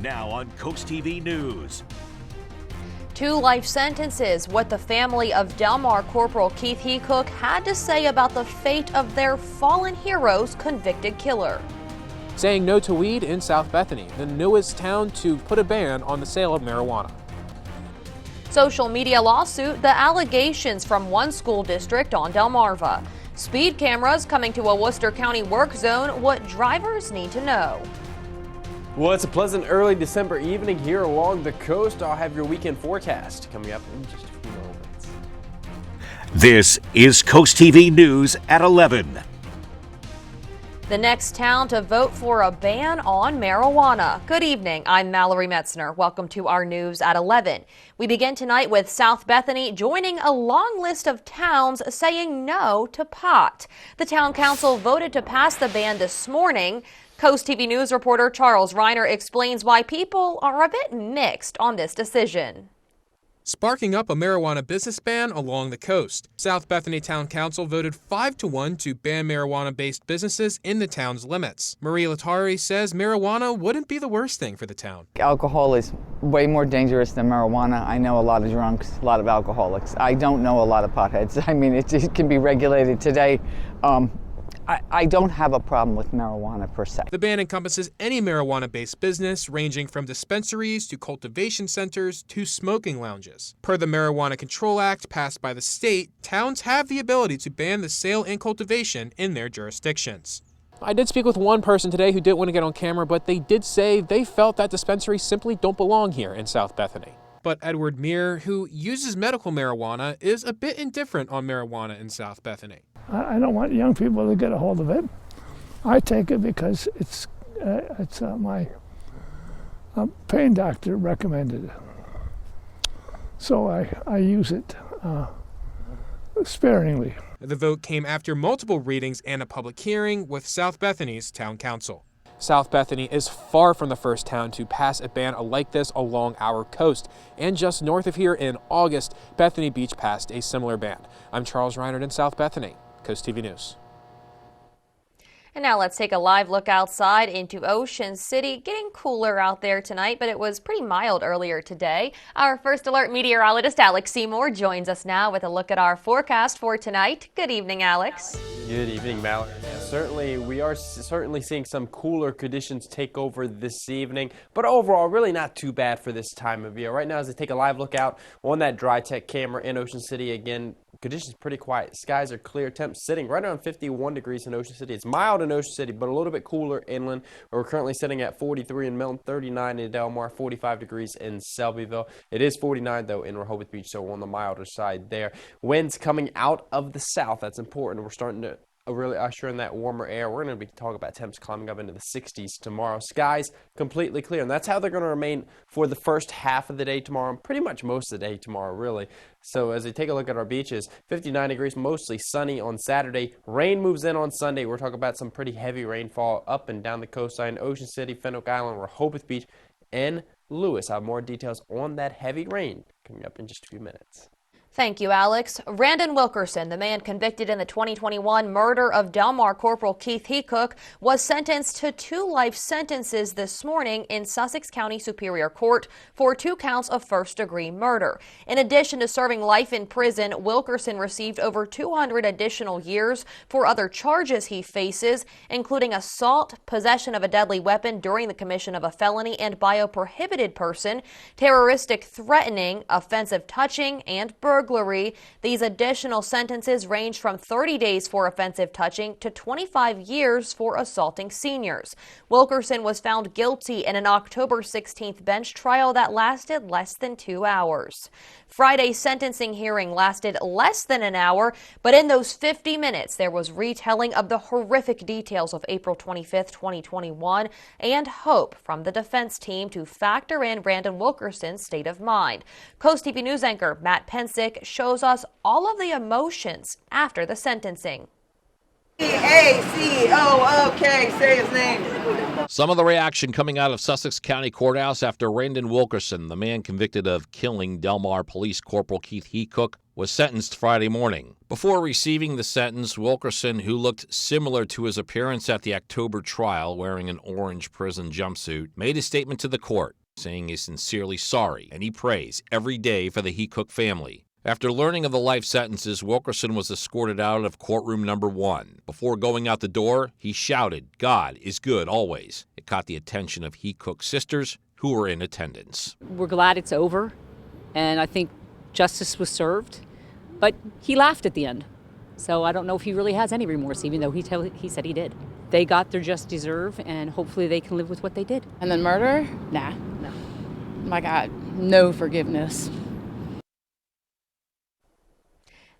Now on CoastTV News. 2 life sentences, what the family of Delmar Corporal Keith Heacook had to say about the fate of their fallen hero's convicted killer. Saying no to weed in South Bethany, the newest town to put a ban on the sale of marijuana. Social media lawsuit, the allegations from one school district on Delmarva. Speed cameras coming to a Worcester County work zone, what drivers need to know. Well, it's a pleasant early December evening here along the coast. I'll have your weekend forecast coming up in just a few moments. This is CoastTV News at 11. The next town to vote for a ban on marijuana. Good evening, I'm Mallory Metzner. Welcome to our news at 11. We begin tonight with South Bethany joining a long list of towns saying no to pot. The town council voted to pass the ban this morning. CoastTV News reporter Charles Reiner explains why people are a bit mixed on this decision. Sparking up a marijuana business ban along the coast. South Bethany Town Council voted 5-1 to ban marijuana-based businesses in the town's limits. Marie Latari says marijuana wouldn't be the worst thing for the town. Alcohol is way more dangerous than marijuana. I know a lot of drunks, a lot of alcoholics. I don't know a lot of potheads. I mean, it can be regulated today. I don't have a problem with marijuana per se. The ban encompasses any marijuana-based business, ranging from dispensaries to cultivation centers to smoking lounges. Per the Marijuana Control Act passed by the state, towns have the ability to ban the sale and cultivation in their jurisdictions. I did speak with one person today who didn't want to get on camera, but they did say they felt that dispensaries simply don't belong here in South Bethany. But Edward Meir, who uses medical marijuana, is a bit indifferent on marijuana in South Bethany. I don't want young people to get a hold of it. I take it because my pain doctor recommended it. So I use it sparingly. The vote came after multiple readings and a public hearing with South Bethany's town council. South Bethany is far from the first town to pass a ban like this along our coast. And just north of here in August, Bethany Beach passed a similar ban. I'm Charles Reiner in South Bethany, CoastTV News. And now let's take a live look outside into Ocean City. Getting cooler out there tonight, but it was pretty mild earlier today. Our first alert meteorologist, Alex Seymour, joins us now with a look at our forecast for tonight. Good evening, Alex. Good evening, Mallory. Certainly, we are seeing some cooler conditions take over this evening, but overall, really not too bad for this time of year. Right now, as I take a live look out on that dry tech camera in Ocean City, again, conditions pretty quiet. Skies are clear. Temps sitting right around 51 degrees in Ocean City. It's mild in Ocean City, but a little bit cooler inland. We're currently sitting at 43 in Milton, 39 in Delmar, 45 degrees in Selbyville. It is 49, though, in Rehoboth Beach, so on the milder side there. Winds coming out of the south. That's important. We're starting to really usher in that warmer air. We're going to be talking about temps climbing up into the 60s tomorrow. Skies completely clear, and that's how they're going to remain for the first half of the day tomorrow, and pretty much most of the day tomorrow, really. So as we take a look at our beaches, 59 degrees, mostly sunny on Saturday. Rain moves in on Sunday. We're talking about some pretty heavy rainfall up and down the coastline, Ocean City, Fenwick Island, Rehoboth Beach, and Lewis. I have more details on that heavy rain coming up in just a few minutes. Thank you, Alex. Randon Wilkerson, the man convicted in the 2021 murder of Delmar Corporal Keith Heacook, was sentenced to 2 life sentences this morning in Sussex County Superior Court for 2 counts of first-degree murder. In addition to serving life in prison, Wilkerson received over 200 additional years for other charges he faces, including assault, possession of a deadly weapon during the commission of a felony and by a prohibited person, terroristic threatening, offensive touching, and burglary. These additional sentences range from 30 days for offensive touching to 25 years for assaulting seniors. Wilkerson was found guilty in an October 16th bench trial that lasted less than 2 hours. Friday's sentencing hearing lasted less than an hour, but in those 50 minutes, there was retelling of the horrific details of April 25th, 2021, and hope from the defense team to factor in Randon Wilkerson's state of mind. CoastTV News anchor Matt Pensick shows us all of the emotions after the sentencing. A-C-O-O-K, say his name. Some of the reaction coming out of Sussex County Courthouse after Randon Wilkerson, the man convicted of killing Delmar Police Corporal Keith Heacook, was sentenced Friday morning. Before receiving the sentence, Wilkerson, who looked similar to his appearance at the October trial wearing an orange prison jumpsuit, made a statement to the court, saying he's sincerely sorry and he prays every day for the Hecook family. After learning of the life sentences, Wilkerson was escorted out of courtroom number 1. Before going out the door, he shouted, "God is good always." It caught the attention of Hecook's sisters, who were in attendance. We're glad it's over, and I think justice was served, but he laughed at the end. So I don't know if he really has any remorse, even though he said he did. They got their just deserve, and hopefully they can live with what they did. And then murder? Nah. No. My God, no forgiveness.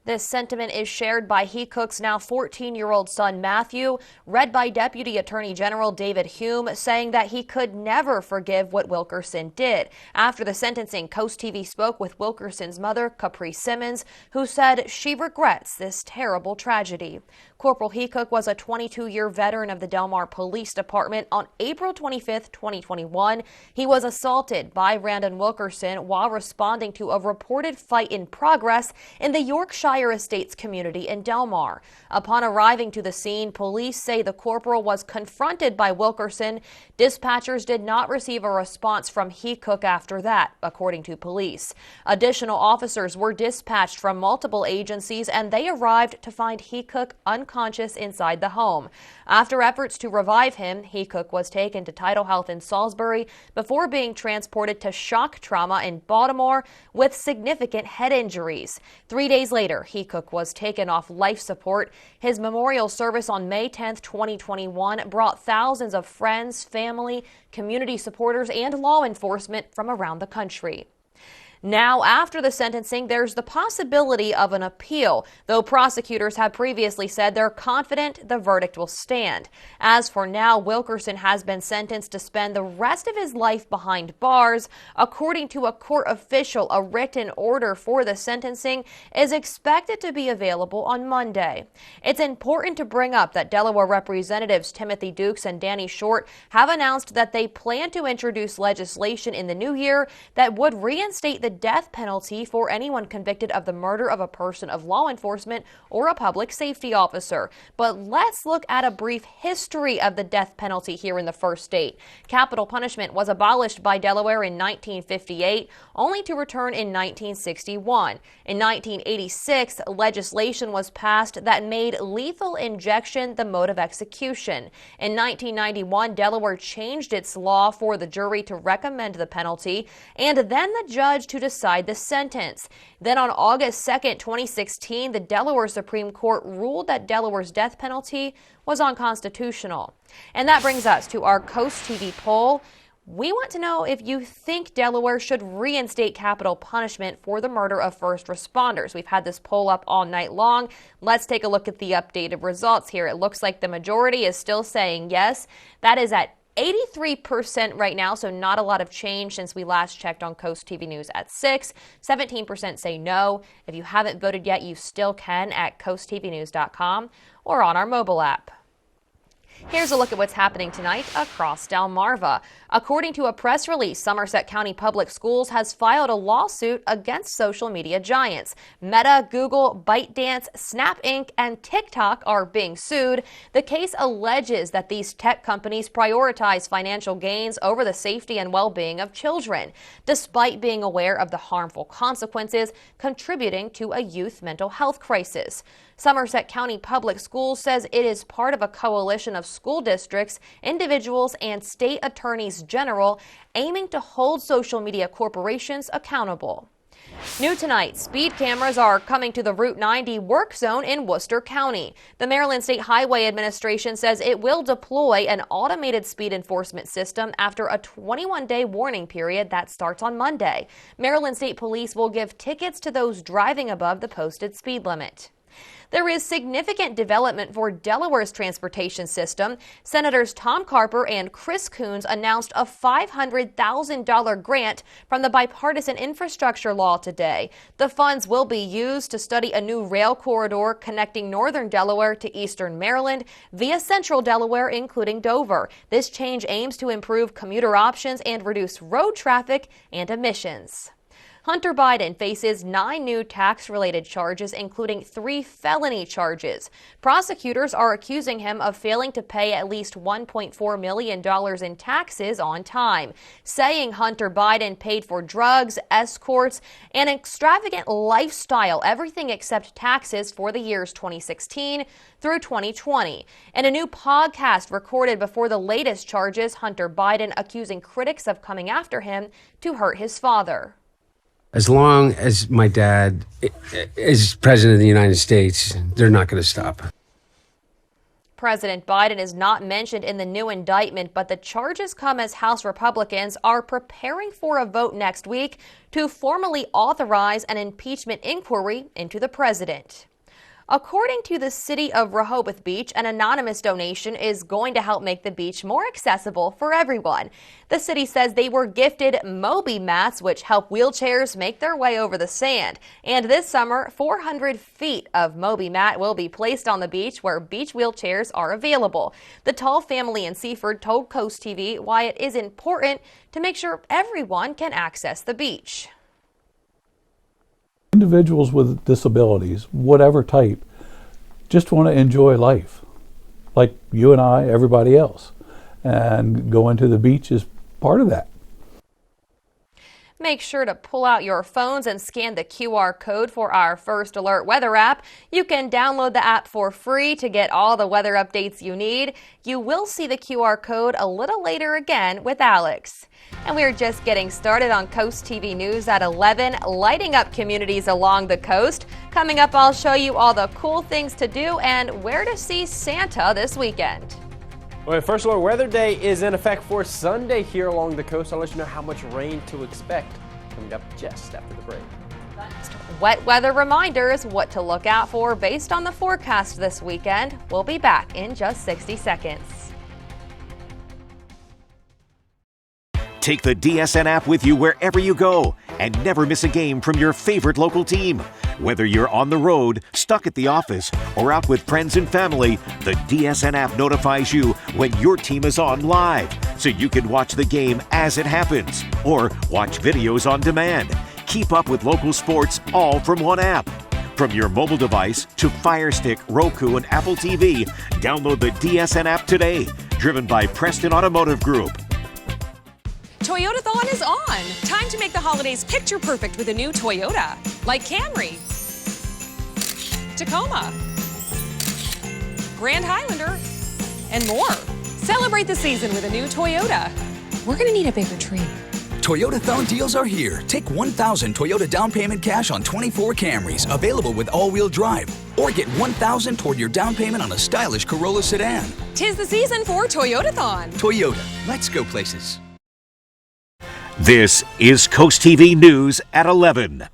This sentiment is shared by Hecook's now 14-year-old son, Matthew, read by Deputy Attorney General David Hume, saying that he could never forgive what Wilkerson did. After the sentencing, CoastTV spoke with Wilkerson's mother, Capri Simmons, who said she regrets this terrible tragedy. Corporal Hecook was a 22-year veteran of the Del Mar Police Department. On April 25, 2021, he was assaulted by Randon Wilkerson while responding to a reported fight in progress in the Yorkshire Estates community in Del Mar. Upon arriving to the scene, police say the corporal was confronted by Wilkerson. Dispatchers did not receive a response from Hecook after that, according to police. Additional officers were dispatched from multiple agencies, and they arrived to find Hecook unconscious inside the home. After efforts to revive him, Hecook was taken to Tidal Health in Salisbury before being transported to shock trauma in Baltimore with significant head injuries. 3 days later, Hecook was taken off life support. His memorial service on May 10, 2021 brought thousands of friends, family, community supporters, and law enforcement from around the country. Now, after the sentencing, there's the possibility of an appeal, though prosecutors have previously said they're confident the verdict will stand. As for now, Wilkerson has been sentenced to spend the rest of his life behind bars. According to a court official, a written order for the sentencing is expected to be available on Monday. It's important to bring up that Delaware Representatives Timothy Dukes and Danny Short have announced that they plan to introduce legislation in the new year that would reinstate the death penalty for anyone convicted of the murder of a person of law enforcement or a public safety officer. But let's look at a brief history of the death penalty here in the first state. Capital punishment was abolished by Delaware in 1958, only to return in 1961. In 1986, legislation was passed that made lethal injection the mode of execution. In 1991, Delaware changed its law for the jury to recommend the penalty, and then the judge to decide the sentence. Then on August 2nd, 2016, the Delaware Supreme Court ruled that Delaware's death penalty was unconstitutional. And that brings us to our CoastTV poll. We want to know if you think Delaware should reinstate capital punishment for the murder of first responders. We've had this poll up all night long. Let's take a look at the updated results here. It looks like the majority is still saying yes. That is at 83% right now, so not a lot of change since we last checked on Coast TV News at 6. 17% say no. If you haven't voted yet, you still can at coasttvnews.com or on our mobile app. Here's a look at what's happening tonight across Delmarva. According to a press release, Somerset County Public Schools has filed a lawsuit against social media giants. Meta, Google, ByteDance, Snap Inc., and TikTok are being sued. The case alleges that these tech companies prioritize financial gains over the safety and well-being of children, despite being aware of the harmful consequences contributing to a youth mental health crisis. Somerset County Public Schools says it is part of a coalition of school districts, individuals, and state attorneys general aiming to hold social media corporations accountable. New tonight, speed cameras are coming to the Route 90 work zone in Worcester County. The Maryland State Highway Administration says it will deploy an automated speed enforcement system after a 21-day warning period that starts on Monday. Maryland State Police will give tickets to those driving above the posted speed limit. There is significant development for Delaware's transportation system. Senators Tom Carper and Chris Coons announced a $500,000 grant from the bipartisan infrastructure law today. The funds will be used to study a new rail corridor connecting northern Delaware to eastern Maryland via central Delaware, including Dover. This change aims to improve commuter options and reduce road traffic and emissions. Hunter Biden faces 9 new tax-related charges, including 3 felony charges. Prosecutors are accusing him of failing to pay at least $1.4 million in taxes on time, saying Hunter Biden paid for drugs, escorts, and extravagant lifestyle, everything except taxes for the years 2016 through 2020. In a new podcast recorded before the latest charges, Hunter Biden accusing critics of coming after him to hurt his father. As long as my dad is president of the United States, they're not going to stop. President Biden is not mentioned in the new indictment, but the charges come as House Republicans are preparing for a vote next week to formally authorize an impeachment inquiry into the president. According to the city of Rehoboth Beach, an anonymous donation is going to help make the beach more accessible for everyone. The city says they were gifted Moby mats, which help wheelchairs make their way over the sand. And this summer, 400 feet of Moby mat will be placed on the beach where beach wheelchairs are available. The Tall family in Seaford told Coast TV why it is important to make sure everyone can access the beach. Individuals with disabilities, whatever type, just want to enjoy life like you and I, everybody else. And going to the beach is part of that. Make sure to pull out your phones and scan the QR code for our First Alert weather app. You can download the app for free to get all the weather updates you need. You will see the QR code a little later again with Alex. And we're just getting started on Coast TV News at 11, lighting up communities along the coast. Coming up, I'll show you all the cool things to do and where to see Santa this weekend. Well, First Alert Weather Day is in effect for Sunday here along the coast. I'll let you know how much rain to expect coming up just after the break. Wet weather reminders, what to look out for based on the forecast this weekend. We'll be back in just 60 seconds. Take the DSN app with you wherever you go and never miss a game from your favorite local team. Whether you're on the road, stuck at the office, or out with friends and family, the DSN app notifies you when your team is on live, so you can watch the game as it happens or watch videos on demand. Keep up with local sports all from one app. From your mobile device to Fire Stick, Roku, and Apple TV, download the DSN app today. Driven by Preston Automotive Group. Toyotathon is on! Time to make the holidays picture perfect with a new Toyota, like Camry, Tacoma, Grand Highlander, and more. Celebrate the season with a new Toyota. We're gonna need a bigger tree. Toyotathon deals are here. Take 1,000 Toyota down payment cash on 24 Camrys, available with all-wheel drive. Or get 1,000 toward your down payment on a stylish Corolla sedan. 'Tis the season for Toyotathon. Toyota, let's go places. This is Coast TV News at 11.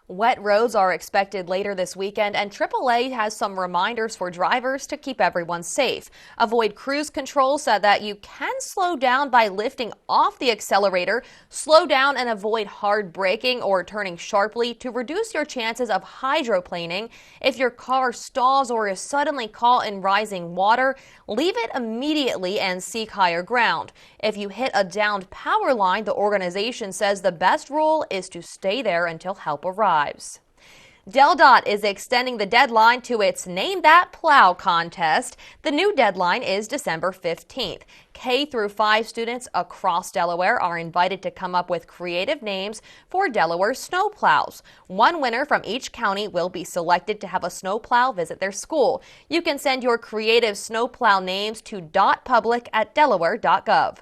Wet roads are expected later this weekend, and AAA has some reminders for drivers to keep everyone safe. Avoid cruise control so that you can slow down by lifting off the accelerator. Slow down and avoid hard braking or turning sharply to reduce your chances of hydroplaning. If your car stalls or is suddenly caught in rising water, leave it immediately and seek higher ground. If you hit a downed power line, the organization says the best rule is to stay there until help arrives. DelDOT is extending the deadline to its Name That Plow contest. The new deadline is December 15th. K through 5 students across Delaware are invited to come up with creative names for Delaware snowplows. One winner from each county will be selected to have a snowplow visit their school. You can send your creative snowplow names to dotpublic@delaware.gov.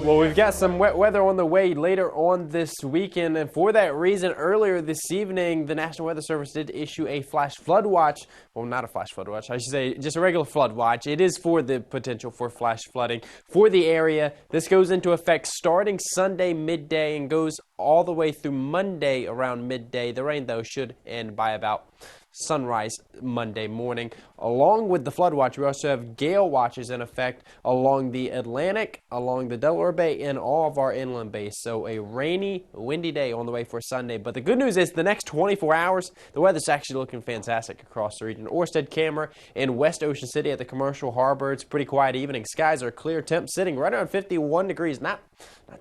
Well, we've got some wet weather on the way later on this weekend, and for that reason, earlier this evening, the National Weather Service did issue a flash flood watch. Well, not a flash flood watch, I should say just a regular flood watch. It is for the potential for flash flooding for the area. This goes into effect starting Sunday midday and goes all the way through Monday around midday. The rain, though, should end by about sunrise Monday morning. Along with the flood watch, we also have gale watches in effect along the Atlantic, along the Delaware Bay, and all of our inland bays. So a rainy, windy day on the way for Sunday. But the good news is the next 24 hours, the weather's actually looking fantastic across the region. Orsted Camera in West Ocean City at the Commercial Harbor. It's a pretty quiet evening. Skies are clear. Temps sitting right around 51 degrees. Not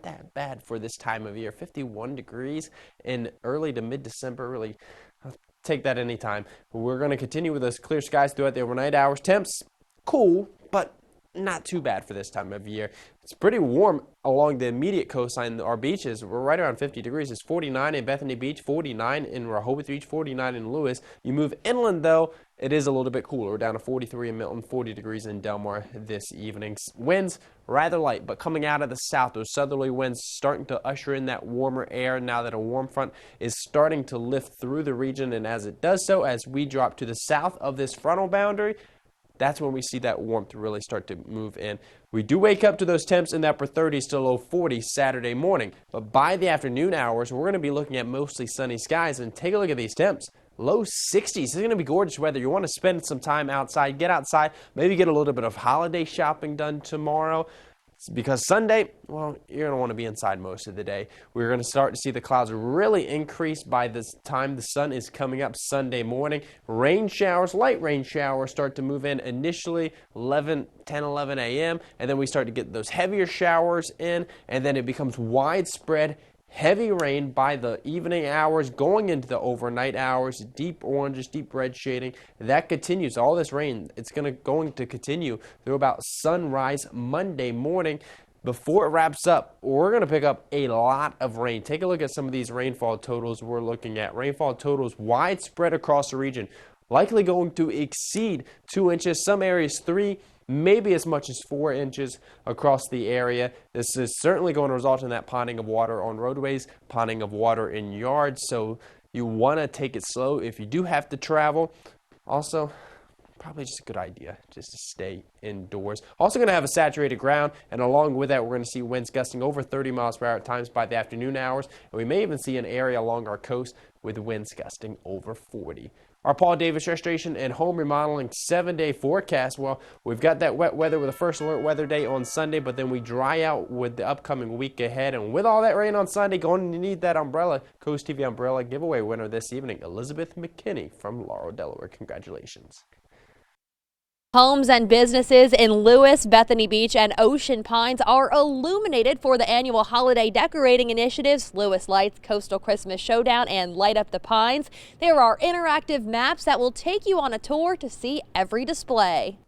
that bad for this time of year. 51 degrees in early to mid-December. Really, I'll take that anytime. We're going to continue with those clear skies throughout the overnight hours. Temps cool, but not too bad for this time of year. It's pretty warm along the immediate coastline. Our beaches, we're right around 50 degrees. It's 49 in Bethany Beach, 49 in Rehoboth Beach, 49 in Lewis. You move inland, though, it is a little bit cooler. We're down to 43 in Milton, 40 degrees in Delmar this evening. Winds rather light, but coming out of the south, those southerly winds starting to usher in that warmer air now that a warm front is starting to lift through the region. And as it does so, as we drop to the south of this frontal boundary, that's when we see that warmth really start to move in. We do wake up to those temps in the upper 30s to low 40s Saturday morning. But by the afternoon hours, we're going to be looking at mostly sunny skies. And take a look at these temps. Low 60s. It's going to be gorgeous weather. You want to spend some time outside, get outside, maybe get a little bit of holiday shopping done tomorrow. Because Sunday, well, you're going to want to be inside most of the day. We're going to start to see the clouds really increase by the time the sun is coming up Sunday morning. Rain showers, light rain showers start to move in initially 10, 11 a.m. And then we start to get those heavier showers in. And then it becomes widespread heavy rain by the evening hours, going into the overnight hours, deep oranges, deep red shading. That continues. All this rain, it's going to continue through about sunrise Monday morning. Before it wraps up, we're going to pick up a lot of rain. Take a look at some of these rainfall totals we're looking at. Rainfall totals widespread across the region, likely going to exceed 2 inches, some areas 3, maybe as much as 4 inches across the area. This is certainly going to result in that ponding of water on roadways, ponding of water in yards. So you want to take it slow if you do have to travel. Also, probably just a good idea just to stay indoors. Also going to have a saturated ground, and along with that, we're going to see winds gusting over 30 miles per hour at times by the afternoon hours. And we may even see an area along our coast with winds gusting over 40. Our Paul Davis Restoration and Home Remodeling 7-day forecast. Well, we've got that wet weather with the first alert weather day on Sunday, but then we dry out with the upcoming week ahead. And with all that rain on Sunday, going to need that umbrella. CoastTV umbrella giveaway winner this evening, Elizabeth McKinney from Laurel, Delaware. Congratulations. Homes and businesses in Lewis, Bethany Beach, and Ocean Pines are illuminated for the annual holiday decorating initiatives, Lewis Lights, Coastal Christmas Showdown, and Light Up the Pines. There are interactive maps that will take you on a tour to see every display.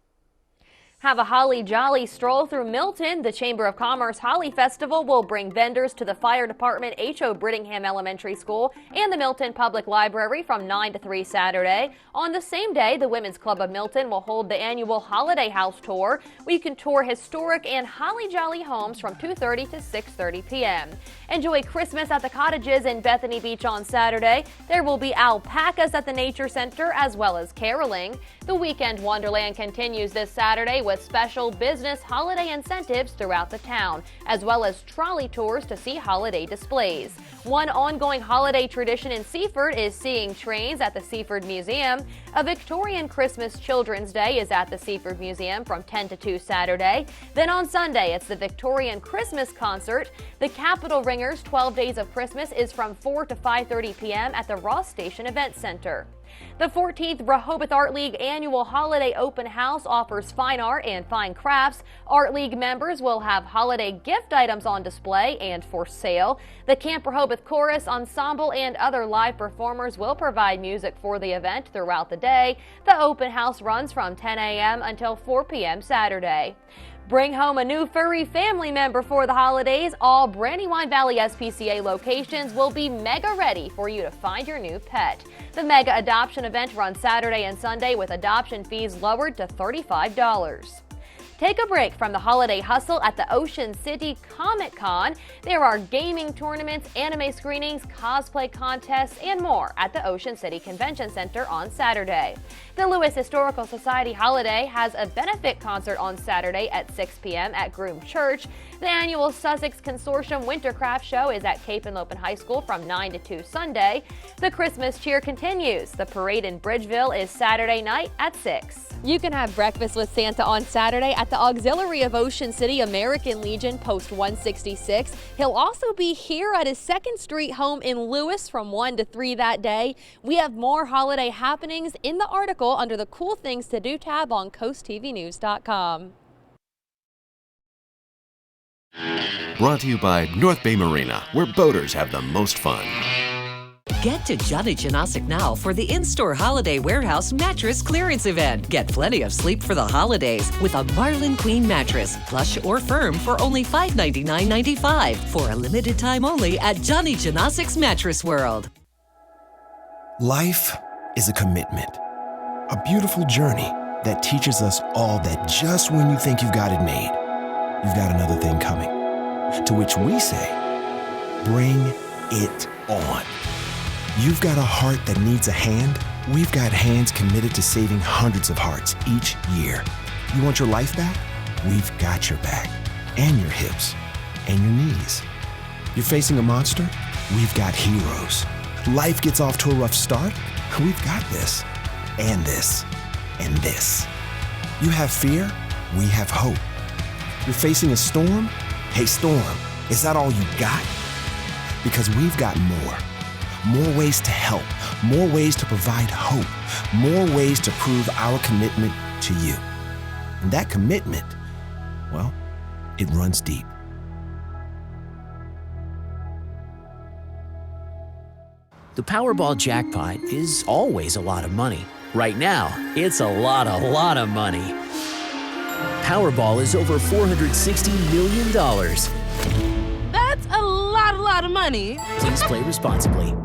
Have a holly jolly stroll through Milton. The Chamber of Commerce Holly Festival will bring vendors to the Fire Department H.O. Brittingham Elementary School and the Milton Public Library from 9 to 3 Saturday. On the same day, the Women's Club of Milton will hold the annual Holiday House Tour, where you can tour historic and holly jolly homes from 2:30 to 6:30 p.m. Enjoy Christmas at the cottages in Bethany Beach on Saturday. There will be alpacas at the Nature Center as well as caroling. The Weekend Wonderland continues this Saturday with special business holiday incentives throughout the town, as well as trolley tours to see holiday displays. One ongoing holiday tradition in Seaford is seeing trains at the Seaford Museum. A Victorian Christmas Children's Day is at the Seaford Museum from 10 to 2 Saturday. Then on Sunday, it's the Victorian Christmas Concert. The Capitol Ringers 12 Days of Christmas is from 4 to 5:30 p.m. at the Ross Station Event Center. The 14th Rehoboth Art League Annual Holiday Open House offers fine art and fine crafts. Art League members will have holiday gift items on display and for sale. The Camp Rehoboth Chorus Ensemble and other live performers will provide music for the event throughout the day. The open house runs from 10 a.m. until 4 p.m. Saturday. Bring home a new furry family member for the holidays. All Brandywine Valley SPCA locations will be mega ready for you to find your new pet. The mega adoption event runs Saturday and Sunday with adoption fees lowered to $35. Take a break from the holiday hustle at the Ocean City Comic Con. There are gaming tournaments, anime screenings, cosplay contests, and more at the Ocean City Convention Center on Saturday. The Lewis Historical Society Holiday has a benefit concert on Saturday at 6 p.m. at Groom Church. The annual Sussex Consortium Wintercraft Show is at Cape and Lopin High School from 9 to 2 Sunday. The Christmas cheer continues. The parade in Bridgeville is Saturday night at 6. You can have breakfast with Santa on Saturday at the Auxiliary of Ocean City American Legion Post 166. He'll also be here at his 2nd Street home in Lewis from 1 to 3 that day. We have more holiday happenings in the article under the Cool Things to Do tab on CoastTVnews.com. Brought to you by North Bay Marina, where boaters have the most fun. Get to Johnny Janosic now for the in-store Holiday Warehouse Mattress Clearance Event. Get plenty of sleep for the holidays with a Marlin Queen mattress, plush or firm, for only $599.95 for a limited time only at Johnny Janosic's Mattress World. Life is a commitment, a beautiful journey that teaches us all that just when you think you've got it made, you've got another thing coming. To which we say, bring it on. You've got a heart that needs a hand. We've got hands committed to saving hundreds of hearts each year. You want your life back? We've got your back. And your hips. And your knees. You're facing a monster? We've got heroes. Life gets off to a rough start? We've got this. And this. And this. You have fear? We have hope. You're facing a storm? Hey, storm, is that all you got? Because we've got more. More ways to help, more ways to provide hope, more ways to prove our commitment to you. And that commitment, well, it runs deep. The Powerball jackpot is always a lot of money. Right now, it's a lot of money. Powerball is over $460 million. That's a lot of money. Please play responsibly.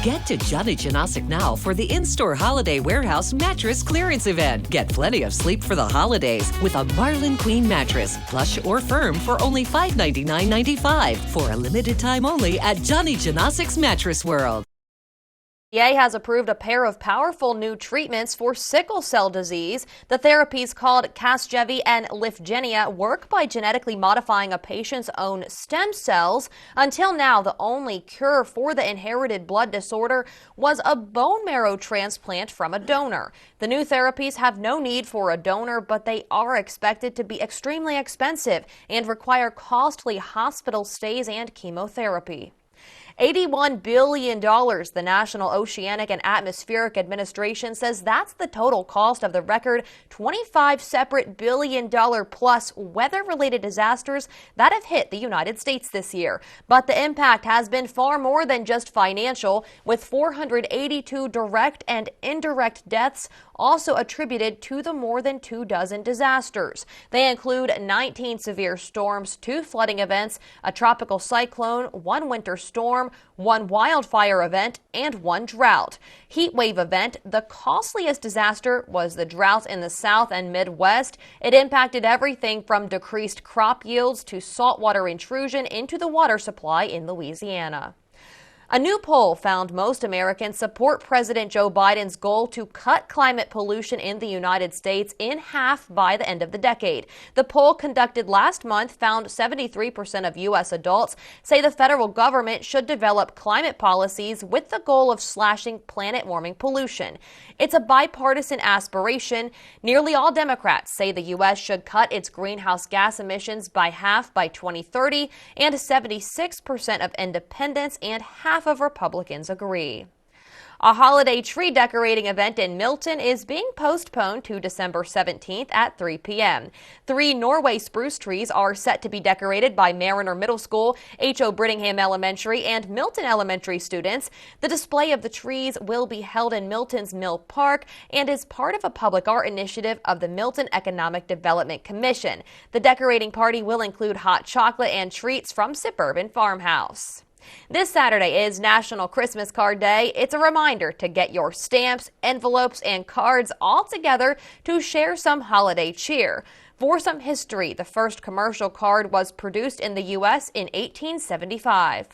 Get to Johnny Janosic now for the in-store Holiday Warehouse Mattress Clearance Event. Get plenty of sleep for the holidays with a Marlin Queen mattress, plush or firm, for only $599.95 for a limited time only at Johnny Janosic's Mattress World. FDA has approved a pair of powerful new treatments for sickle cell disease. The therapies, called Casgevy and Lyfgenia, work by genetically modifying a patient's own stem cells. Until now, the only cure for the inherited blood disorder was a bone marrow transplant from a donor. The new therapies have no need for a donor, but they are expected to be extremely expensive and require costly hospital stays and chemotherapy. $81 billion. The National Oceanic and Atmospheric Administration says that's the total cost of the record 25 separate billion-dollar-plus weather-related disasters that have hit the United States this year. But the impact has been far more than just financial, with 482 direct and indirect deaths also attributed to the more than 24 disasters. They include 19 severe storms, 2 flooding events, a tropical cyclone, 1 winter storm, 1 wildfire event, and 1 drought. Heat wave event. The costliest disaster was the drought in the South and Midwest. It impacted everything from decreased crop yields to saltwater intrusion into the water supply in Louisiana. A new poll found most Americans support President Joe Biden's goal to cut climate pollution in the United States in half by the end of the decade. The poll, conducted last month, found 73% of U.S. adults say the federal government should develop climate policies with the goal of slashing planet-warming pollution. It's a bipartisan aspiration. Nearly all Democrats say the U.S. should cut its greenhouse gas emissions by half by 2030, and 76% of independents and half of Republicans agree. A holiday tree decorating event in Milton is being postponed to December 17th at 3 p.m. 3 Norway spruce trees are set to be decorated by Mariner Middle School, H.O. Brittingham Elementary, and Milton Elementary students. The display of the trees will be held in Milton's Mill Park and is part of a public art initiative of the Milton Economic Development Commission. The decorating party will include hot chocolate and treats from Suburban Farmhouse. This Saturday is National Christmas Card Day. It's a reminder to get your stamps, envelopes, and cards all together to share some holiday cheer. For some history, the first commercial card was produced in the U.S. in 1875.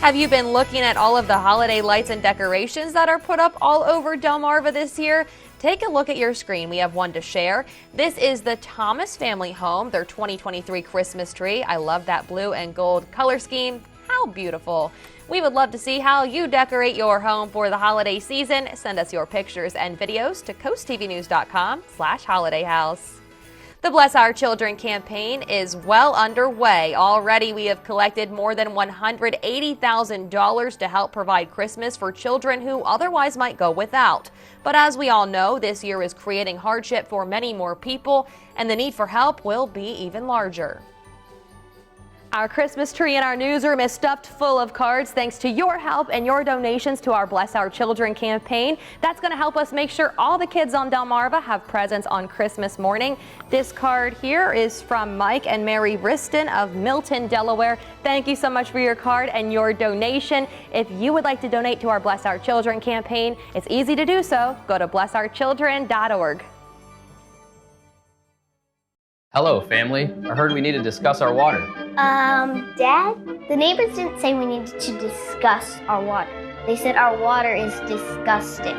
Have you been looking at all of the holiday lights and decorations that are put up all over Delmarva this year? Take a look at your screen. We have one to share. This is the Thomas family home, their 2023 Christmas tree. I love that blue and gold color scheme. How beautiful. We would love to see how you decorate your home for the holiday season. Send us your pictures and videos to coasttvnews.com/holidayhouse. The Bless Our Children campaign is well underway. Already we have collected more than $180,000 to help provide Christmas for children who otherwise might go without. But as we all know, this year is creating hardship for many more people, and the need for help will be even larger. Our Christmas tree in our newsroom is stuffed full of cards thanks to your help and your donations to our Bless Our Children campaign. That's going to help us make sure all the kids on Delmarva have presents on Christmas morning. This card here is from Mike and Mary Riston of Milton, Delaware. Thank you so much for your card and your donation. If you would like to donate to our Bless Our Children campaign, it's easy to do so. Go to blessourchildren.org. Hello, family. I heard we need to discuss our water. Dad, the neighbors didn't say we needed to discuss our water. They said our water is disgusting.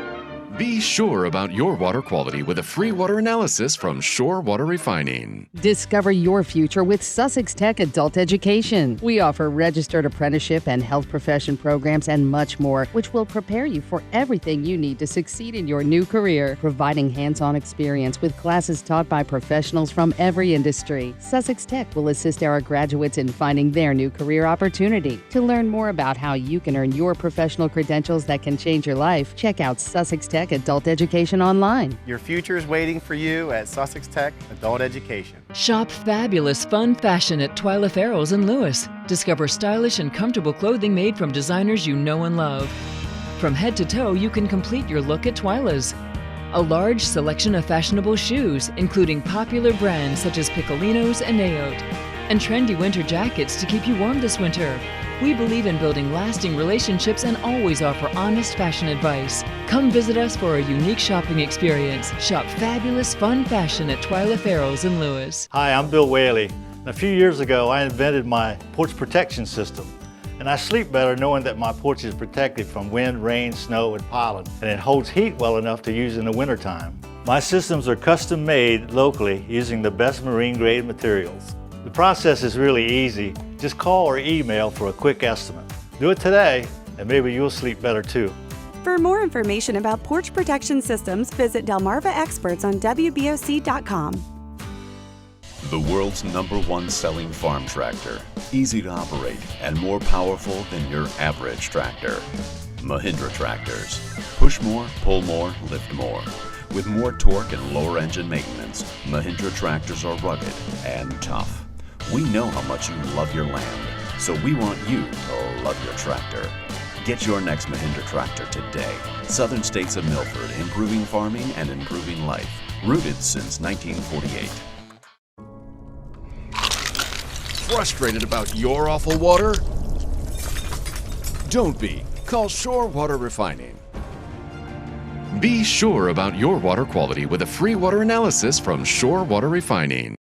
Be sure about your water quality with a free water analysis from Shore Water Refining. Discover your future with Sussex Tech Adult Education. We offer registered apprenticeship and health profession programs and much more, which will prepare you for everything you need to succeed in your new career, providing hands-on experience with classes taught by professionals from every industry. Sussex Tech will assist our graduates in finding their new career opportunity. To learn more about how you can earn your professional credentials that can change your life, check out Sussex Tech Adult Education online. Your future is waiting for you at Sussex Tech Adult Education. Shop fabulous fun fashion at Twyla Farrell's in Lewis. Discover stylish and comfortable clothing made from designers you know and love. From head to toe, you can complete your look at Twyla's. A large selection of fashionable shoes, including popular brands such as Piccolinos and Ayote, and trendy winter jackets to keep you warm this winter. We believe in building lasting relationships and always offer honest fashion advice. Come visit us for a unique shopping experience. Shop fabulous fun fashion at Twyla Farrell's in Lewis. Hi, I'm Bill Whaley. A few years ago, I invented my porch protection system. And I sleep better knowing that my porch is protected from wind, rain, snow, and pollen. And it holds heat well enough to use in the wintertime. My systems are custom made locally using the best marine grade materials. The process is really easy. Just call or email for a quick estimate. Do it today, and maybe you'll sleep better too. For more information about porch protection systems, visit Delmarva Experts on WBOC.com. The world's #1 selling farm tractor. Easy to operate and more powerful than your average tractor. Mahindra tractors. Push more, pull more, lift more. With more torque and lower engine maintenance, Mahindra tractors are rugged and tough. We know how much you love your land, so we want you to love your tractor. Get your next Mahindra tractor today. Southern States of Milford, improving farming and improving life. Rooted since 1948. Frustrated about your awful water? Don't be. Call Shore Water Refining. Be sure about your water quality with a free water analysis from Shore Water Refining.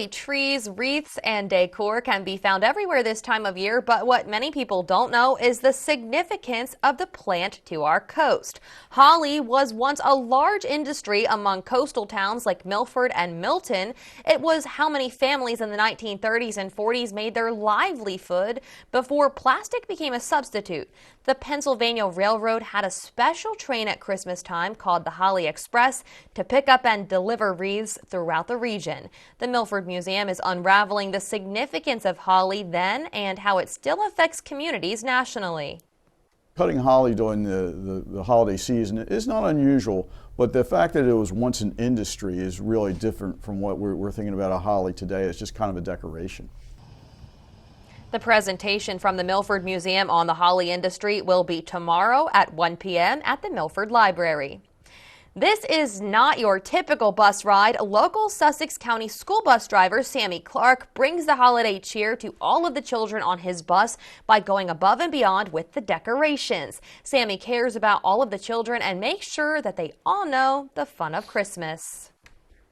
Trees, wreaths, and decor can be found everywhere this time of year, but what many people don't know is the significance of the plant to our coast. Holly was once a large industry among coastal towns like Milford and Milton. It was how many families in the 1930s and 40s made their livelihood before plastic became a substitute. The Pennsylvania Railroad had a special train at Christmas time called the Holly Express to pick up and deliver wreaths throughout the region. The Milford Museum is unraveling the significance of holly then and how it still affects communities nationally. Cutting holly during the holiday season is not unusual, but the fact that it was once an industry is really different from what we're thinking about a holly today. It's just kind of a decoration. The presentation from the Milford Museum on the holly industry will be tomorrow at 1 p.m. at the Milford Library. This is not your typical bus ride. Local Sussex County school bus driver Sammy Clark brings the holiday cheer to all of the children on his bus by going above and beyond with the decorations. Sammy cares about all of the children and makes sure that they all know the fun of Christmas.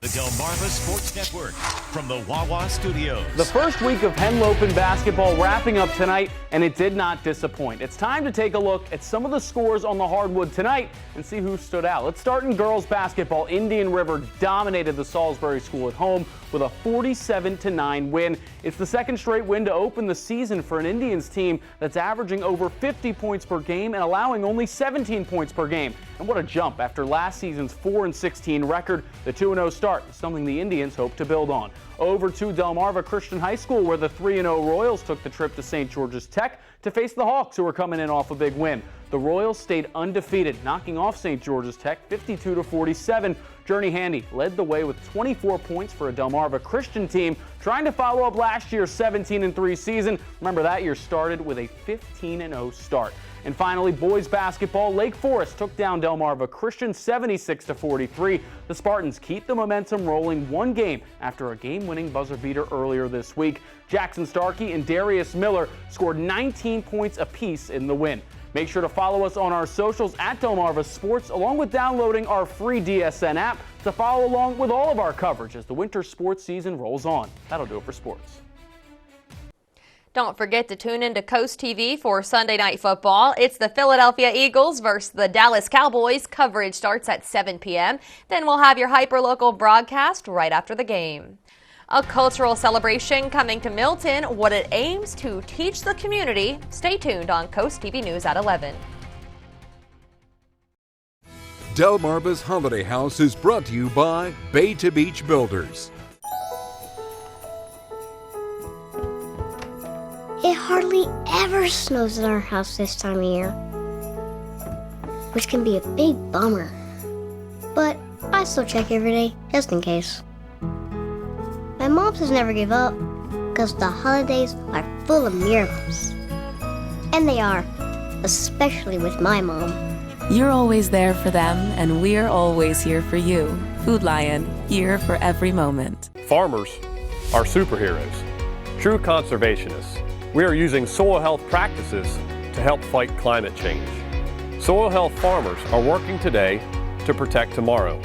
The Delmarva Sports Network from the Wawa Studios. The first week of Henlopen basketball wrapping up tonight, and it did not disappoint. It's time to take a look at some of the scores on the hardwood tonight and see who stood out. Let's start in girls basketball. Indian River dominated the Salisbury School at home with a 47-9 win. It's the second straight win to open the season for an Indians team that's averaging over 50 points per game and allowing only 17 points per game. And what a jump after last season's 4-16 record. The 2-0 start is something the Indians hope to build on. Over to Delmarva Christian High School, where the 3-0 Royals took the trip to St. George's Tech to face the Hawks, who were coming in off a big win. The Royals stayed undefeated, knocking off St. George's Tech 52-47. Journey Handy led the way with 24 points for a Delmarva Christian team, trying to follow up last year's 17-3 season. Remember, that year started with a 15-0 start. And finally, boys basketball, Lake Forest took down Delmarva Christian 76-43. The Spartans keep the momentum rolling one game after a game-winning buzzer beater earlier this week. Jackson Starkey and Darius Miller scored 19 points apiece in the win. Make sure to follow us on our socials at Delmarva Sports, along with downloading our free DSN app to follow along with all of our coverage as the winter sports season rolls on. That'll do it for sports. Don't forget to tune in to CoastTV for Sunday Night Football. It's the Philadelphia Eagles versus the Dallas Cowboys. Coverage starts at 7 p.m. Then we'll have your hyperlocal broadcast right after the game. A cultural celebration coming to Milton, what it aims to teach the community. Stay tuned on CoastTV News at 11. Delmarva's Holiday House is brought to you by Bay to Beach Builders. It hardly ever snows in our house this time of year, which can be a big bummer. But I still check every day, just in case. My mom says never give up, because the holidays are full of miracles. And they are, especially with my mom. You're always there for them, and we're always here for you. Food Lion, here for every moment. Farmers are superheroes, true conservationists. We are using soil health practices to help fight climate change. Soil health farmers are working today to protect tomorrow,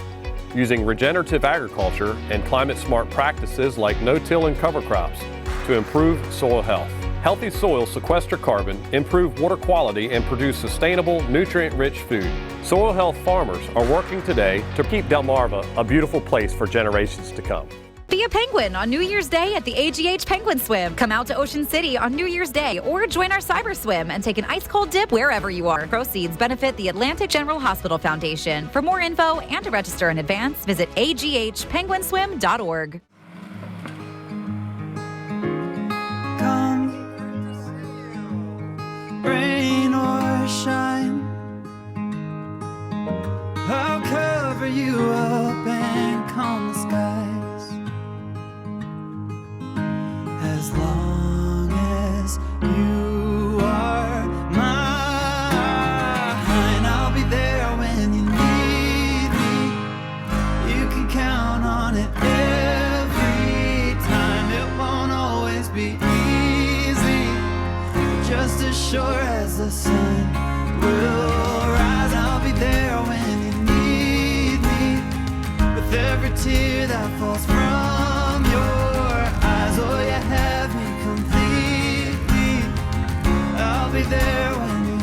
using regenerative agriculture and climate-smart practices like no-till and cover crops to improve soil health. Healthy soils sequester carbon, improve water quality, and produce sustainable, nutrient-rich food. Soil health farmers are working today to keep Delmarva a beautiful place for generations to come. Be a penguin on New Year's Day at the AGH Penguin Swim. Come out to Ocean City on New Year's Day or join our cyber swim and take an ice cold dip wherever you are. Proceeds benefit the Atlantic General Hospital Foundation. For more info and to register in advance, visit aghpenguinswim.org. Come, rain or shine, I'll cover you up and calm the skies. As long as you are mine, I'll be there when you need me. You can count on it every time. It won't always be easy, but just as sure as the sun will rise, I'll be there when you need me. With every tear that falls from your eyes, oh, you have me completely. I'll be there when you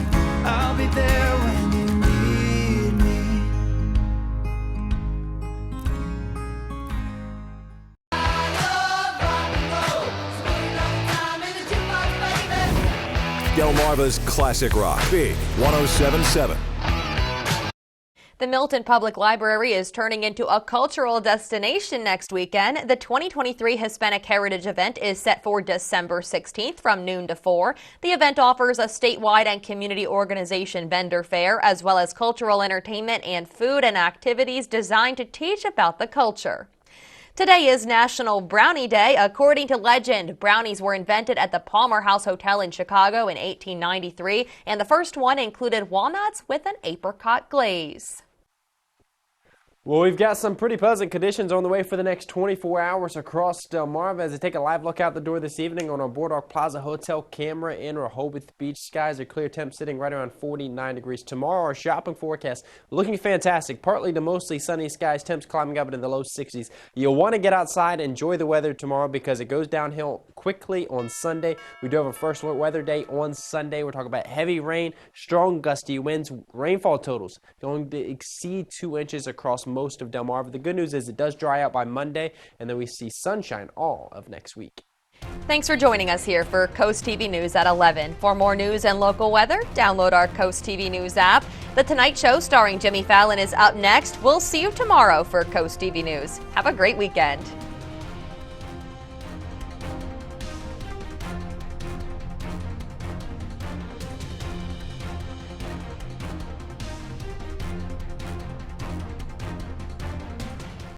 need me. Delmarva's Classic Rock, Big 107.7. The Milton Public Library is turning into a cultural destination next weekend. The 2023 Hispanic Heritage event is set for December 16th from noon to 4. The event offers a statewide and community organization vendor fair, as well as cultural entertainment and food and activities designed to teach about the culture. Today is National Brownie Day. According to legend, brownies were invented at the Palmer House Hotel in Chicago in 1893, and the first one included walnuts with an apricot glaze. Well, we've got some pretty pleasant conditions on the way for the next 24 hours across Delmarva as I take a live look out the door this evening on our Boardwalk Plaza Hotel camera in Rehoboth Beach. Skies are clear, temps sitting right around 49 degrees. Tomorrow, our shopping forecast looking fantastic. Partly to mostly sunny skies, temps climbing up into the low 60s. You'll want to get outside, enjoy the weather tomorrow because it goes downhill quickly on Sunday. We do have a first weather day on Sunday. We're talking about heavy rain, strong gusty winds, rainfall totals going to exceed 2 inches across most of Delmarva. The good news is it does dry out by Monday, and then we see sunshine all of next week. Thanks for joining us here for Coast TV News at 11. For more news and local weather, download our Coast TV News app. The Tonight Show starring Jimmy Fallon is up next. We'll see you tomorrow for Coast TV News. Have a great weekend.